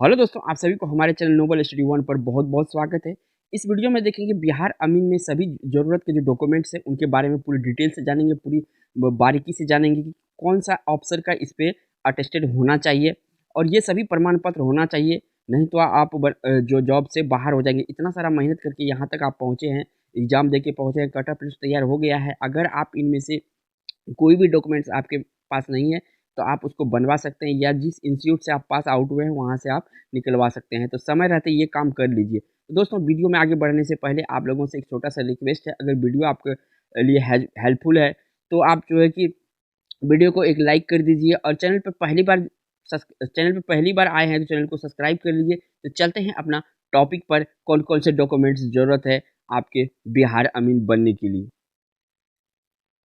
Hello दोस्तों, आप सभी को हमारे चैनल नोबल स्टडी वन पर बहुत बहुत स्वागत है। इस वीडियो में देखेंगे बिहार अमीन में सभी ज़रूरत के जो डॉक्यूमेंट्स हैं उनके बारे में पूरी डिटेल से जानेंगे, पूरी बारीकी से जानेंगे कि कौन सा ऑफिसर का इस पे अटेस्टेड होना चाहिए और ये सभी प्रमाण पत्र होना चाहिए। नहीं तो आप जो जॉब से बाहर हो जाएंगे। इतना सारा मेहनत करके यहाँ तक आप पहुँचे हैं, एग्जाम दे के पहुँचे हैं, कट ऑफ लिस्ट तैयार हो गया है। अगर आप इनमें से कोई भी डॉक्यूमेंट्स आपके पास नहीं है तो आप उसको बनवा सकते हैं, या जिस इंस्टीट्यूट से आप पास आउट हुए हैं वहाँ से आप निकलवा सकते हैं। तो समय रहते ये काम कर लीजिए। तो दोस्तों, वीडियो में आगे बढ़ने से पहले आप लोगों से एक छोटा सा रिक्वेस्ट है, अगर वीडियो आपके लिए हेल्पफुल है तो आप जो है कि वीडियो को एक लाइक कर दीजिए, और चैनल पर पहली बार आए हैं तो चैनल को सब्सक्राइब कर लीजिए। तो चलते हैं अपना टॉपिक पर, कौन कौन से डॉक्यूमेंट्स ज़रूरत है आपके बिहार अमीन बनने के लिए।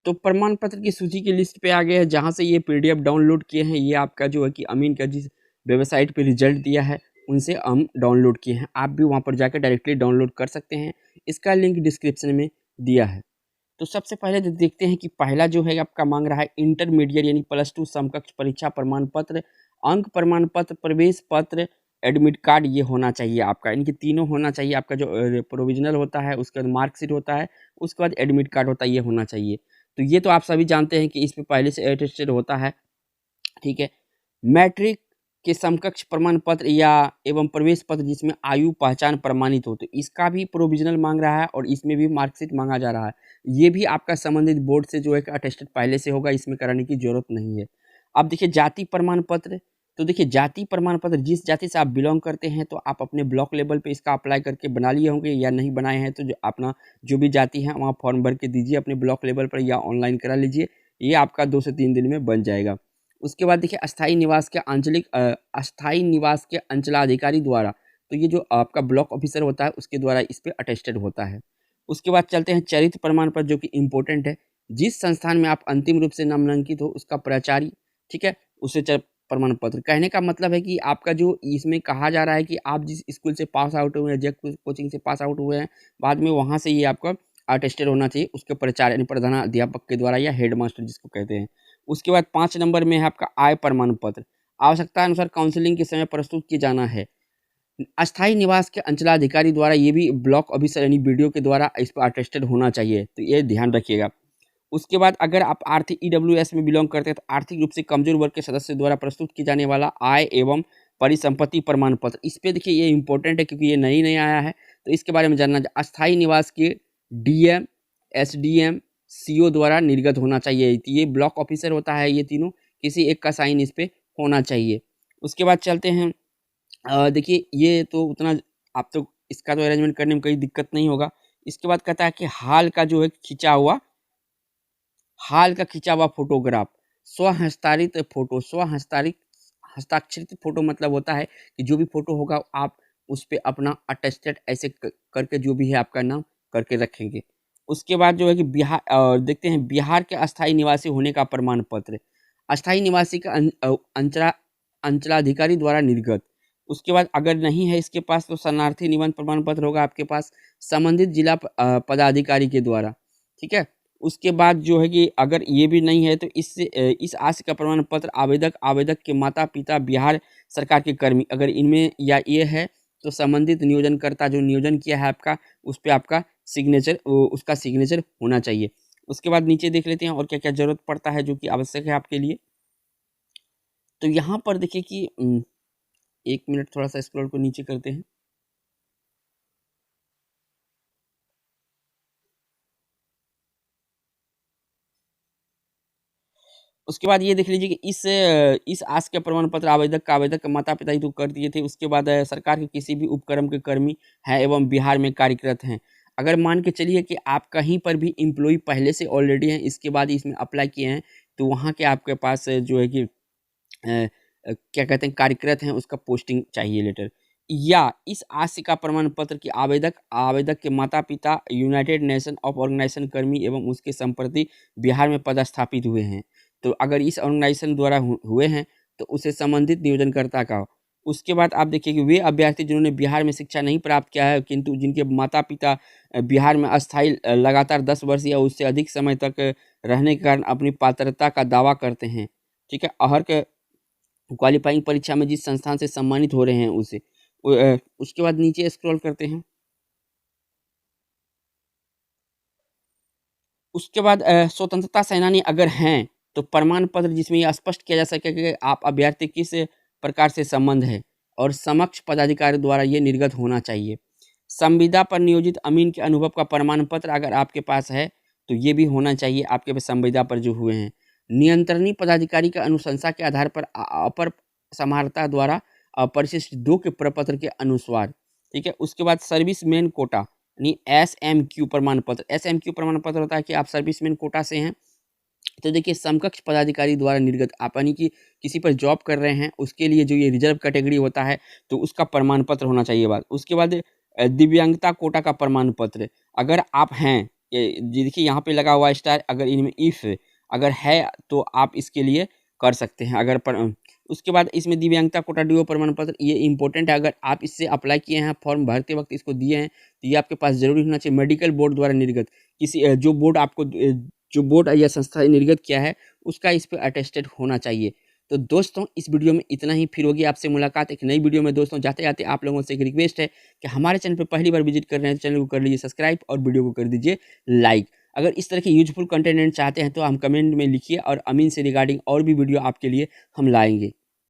तो प्रमाण पत्र की सूची की लिस्ट पे आ गए हैं, जहाँ से ये पीडीएफ डाउनलोड किए हैं। ये आपका जो है कि अमीन का जिस वेबसाइट पे रिजल्ट दिया है उनसे हम डाउनलोड किए हैं। आप भी वहाँ पर जाकर डायरेक्टली डाउनलोड कर सकते हैं, इसका लिंक डिस्क्रिप्शन में दिया है। तो सबसे पहले तो देखते हैं कि पहला जो है आपका मांग रहा है इंटरमीडिएट यानी +2 समकक्ष परीक्षा प्रमाण पत्र, अंक प्रमाण पत्र, प्रवेश पत्र, एडमिट कार्ड ये होना चाहिए आपका। इनके तीनों होना चाहिए। आपका जो प्रोविजनल होता है, उसके बाद मार्कशीट होता है, उसके बाद एडमिट कार्ड होता है, ये होना चाहिए। तो ये तो आप सभी जानते हैं कि इस पे पहले से अटेस्टेड होता है, ठीक है। मैट्रिक के समकक्ष प्रमाण पत्र या एवं प्रवेश पत्र जिसमें आयु पहचान प्रमाणित हो, तो इसका भी प्रोविजनल मांग रहा है और इसमें भी मार्कशीट मांगा जा रहा है। ये भी आपका संबंधित बोर्ड से जो है अटेस्टेड पहले से होगा, इसमें कराने की जरूरत नहीं है। अब देखिए जाति प्रमाण पत्र। तो देखिए जाति प्रमाण पत्र, जिस जाति से आप बिलोंग करते हैं तो आप अपने ब्लॉक लेवल पे इसका अप्लाई करके बना लिए होंगे, या नहीं बनाए हैं तो जो अपना जो भी जाति है वहाँ फॉर्म भर के दीजिए अपने ब्लॉक लेवल पर, या ऑनलाइन करा लीजिए। ये आपका 2 से 3 दिन में बन जाएगा। उसके बाद देखिए अस्थायी निवास के अंचलाधिकारी द्वारा, तो ये जो आपका ब्लॉक ऑफिसर होता है उसके द्वारा इस पे अटेस्टेड होता है। उसके बाद चलते हैं चरित्र प्रमाण पत्र, जो कि इम्पोर्टेंट है। जिस संस्थान में आप अंतिम रूप से नामांकित हो उसका प्राचार्य, ठीक है, उसे प्रमाण पत्र। कहने का मतलब है कि आपका जो इसमें कहा जा रहा है कि आप जिस स्कूल से पास आउट हुए हैं, जेक कोचिंग से पास आउट हुए हैं, बाद में वहाँ से ये आपका अटेस्टेड होना चाहिए, उसके प्राचार्य यानी प्रधानाध्यापक के द्वारा, या हेडमास्टर जिसको कहते हैं। उसके बाद 5 नंबर में है आपका आय प्रमाण पत्र। आवश्यकता अनुसार काउंसलिंग के समय प्रस्तुत किए जाना है। अस्थायी निवास के अंचलाधिकारी द्वारा, ये भी ब्लॉक ऑफिसर यानी बीडीओ के द्वारा इस पर अटेस्टेड होना चाहिए, तो ये ध्यान रखिएगा। उसके बाद अगर आप आर्थिक ईडब्ल्यूएस में बिलोंग करते हैं तो आर्थिक रूप से कमजोर वर्ग के सदस्य द्वारा प्रस्तुत किए जाने वाला आय एवं परिसंपत्ति प्रमाण पत्र, इस पे देखिए ये इंपॉर्टेंट है क्योंकि ये नई आया है, तो इसके बारे में जानना। अस्थायी निवास के डीएम, एसडीएम, सीओ द्वारा निर्गत होना चाहिए। ये ब्लॉक ऑफिसर होता है, ये तीनों किसी एक का साइन इस पे होना चाहिए। उसके बाद चलते हैं, देखिए ये तो उतना, आप तो इसका तो अरेंजमेंट करने में कोई दिक्कत नहीं होगा। इसके बाद कहता है कि हाल का खींचा हुआ फोटोग्राफ, हस्ताक्षरित फोटो, मतलब होता है कि जो भी फोटो होगा आप उस पे अपना अटेस्टेड ऐसे करके जो भी है आपका नाम करके रखेंगे। उसके बाद जो है कि देखते हैं बिहार के अस्थायी निवासी होने का प्रमाण पत्र, अस्थायी निवासी का अंचलाधिकारी द्वारा निर्गत। उसके बाद अगर नहीं है इसके पास तो शरणार्थी निबंधन प्रमाण पत्र होगा आपके पास, संबंधित जिला पदाधिकारी के द्वारा, ठीक है। उसके बाद जो है कि अगर ये भी नहीं है तो इस आशय का प्रमाण पत्र आवेदक के माता पिता बिहार सरकार के कर्मी, अगर इनमें या ये है तो संबंधित नियोजनकर्ता जो नियोजन किया है आपका, उस पर आपका उसका सिग्नेचर होना चाहिए। उसके बाद नीचे देख लेते हैं और क्या क्या जरूरत पड़ता है जो कि आवश्यक है आपके लिए। तो यहाँ पर देखिए कि 1 मिनट थोड़ा सा स्क्रॉल को नीचे करते हैं। उसके बाद ये देख लीजिए कि इस आशय के प्रमाण पत्र आवेदक के माता पिता ही तो कर दिए थे। उसके बाद सरकार के किसी भी उपक्रम के कर्मी हैं एवं बिहार में कार्यरत हैं। अगर मान के चलिए कि आप कहीं पर भी एम्प्लॉय पहले से ऑलरेडी हैं, इसके बाद इसमें अप्लाई किए हैं, तो वहाँ के आपके पास जो है कि क्या कहते हैं कार्यरत हैं, उसका पोस्टिंग चाहिए लेटर, या इस आशय का प्रमाण पत्र कि आवेदक के माता पिता यूनाइटेड नेशन ऑफ ऑर्गेनाइजेशन कर्मी एवं उसके संप्रति बिहार में पदस्थापित हुए हैं। तो अगर इस ऑर्गेनाइजेशन द्वारा हुए हैं तो उसे संबंधित नियोजनकर्ता का हो। उसके बाद आप देखिए कि वे अभ्यर्थी जिन्होंने बिहार में शिक्षा नहीं प्राप्त किया है किंतु जिनके माता पिता बिहार में अस्थायी लगातार 10 वर्ष या उससे अधिक समय तक रहने के कारण अपनी पात्रता का दावा करते हैं, ठीक है। क्वालिफाइंग परीक्षा में जिस संस्थान से सम्मानित हो रहे हैं उसे। उसके बाद नीचे स्क्रॉल करते हैं। उसके बाद स्वतंत्रता सेनानी अगर हैं, तो प्रमाण पत्र जिसमें ये स्पष्ट किया जा सके कि आप अभ्यर्थी किस प्रकार से संबंध है और समक्ष पदाधिकारी द्वारा ये निर्गत होना चाहिए। संविदा पर नियोजित अमीन के अनुभव का प्रमाण पत्र अगर आपके पास है, तो ये भी होना चाहिए आपके पास संविदा पर जो हुए हैं। नियंत्रणीय पदाधिकारी का अनुशंसा के आधार पर अपर समाहर्ता द्वारा परिशिष्ट 2 के प्रपत्र के अनुसार, ठीक है। उसके बाद सर्विसमैन कोटा यानी SMQ प्रमाण पत्र। SMQ प्रमाण पत्र होता है कि आप सर्विसमैन कोटा से हैं, तो देखिए समकक्ष पदाधिकारी द्वारा निर्गत, आप यानी कि किसी पर जॉब कर रहे हैं, उसके लिए जो ये रिजर्व कैटेगरी होता है, तो उसका प्रमाण पत्र होना चाहिए। बात उसके बाद दिव्यांगता कोटा का प्रमाण पत्र अगर आप हैं, देखिए यहाँ पे लगा हुआ स्टार, अगर इनमें इफ अगर है तो आप इसके लिए कर सकते हैं। अगर उसके बाद इसमें दिव्यांगता कोटा डीओ प्रमाण पत्र, ये इंपॉर्टेंट है। अगर आप इससे अप्लाई किए हैं, फॉर्म भरते वक्त इसको दिए हैं, तो ये आपके पास जरूरी होना चाहिए। मेडिकल बोर्ड द्वारा निर्गत, किसी जो बोर्ड आपको जो बोर्ड या संस्था निर्गत किया है, उसका इस पर अटेस्टेड होना चाहिए। तो दोस्तों इस वीडियो में इतना ही, फिर होगी आपसे मुलाकात एक नई वीडियो में। दोस्तों जाते जाते आप लोगों से एक रिक्वेस्ट है कि हमारे चैनल पर पहली बार विजिट कर रहे हैं तो चैनल को कर लीजिए सब्सक्राइब और वीडियो को कर दीजिए लाइक। अगर इस तरह के यूजफुल कंटेंट चाहते हैं तो हम कमेंट में लिखिए, और अमीन से रिगार्डिंग और भी वीडियो आपके लिए हम लाएंगे।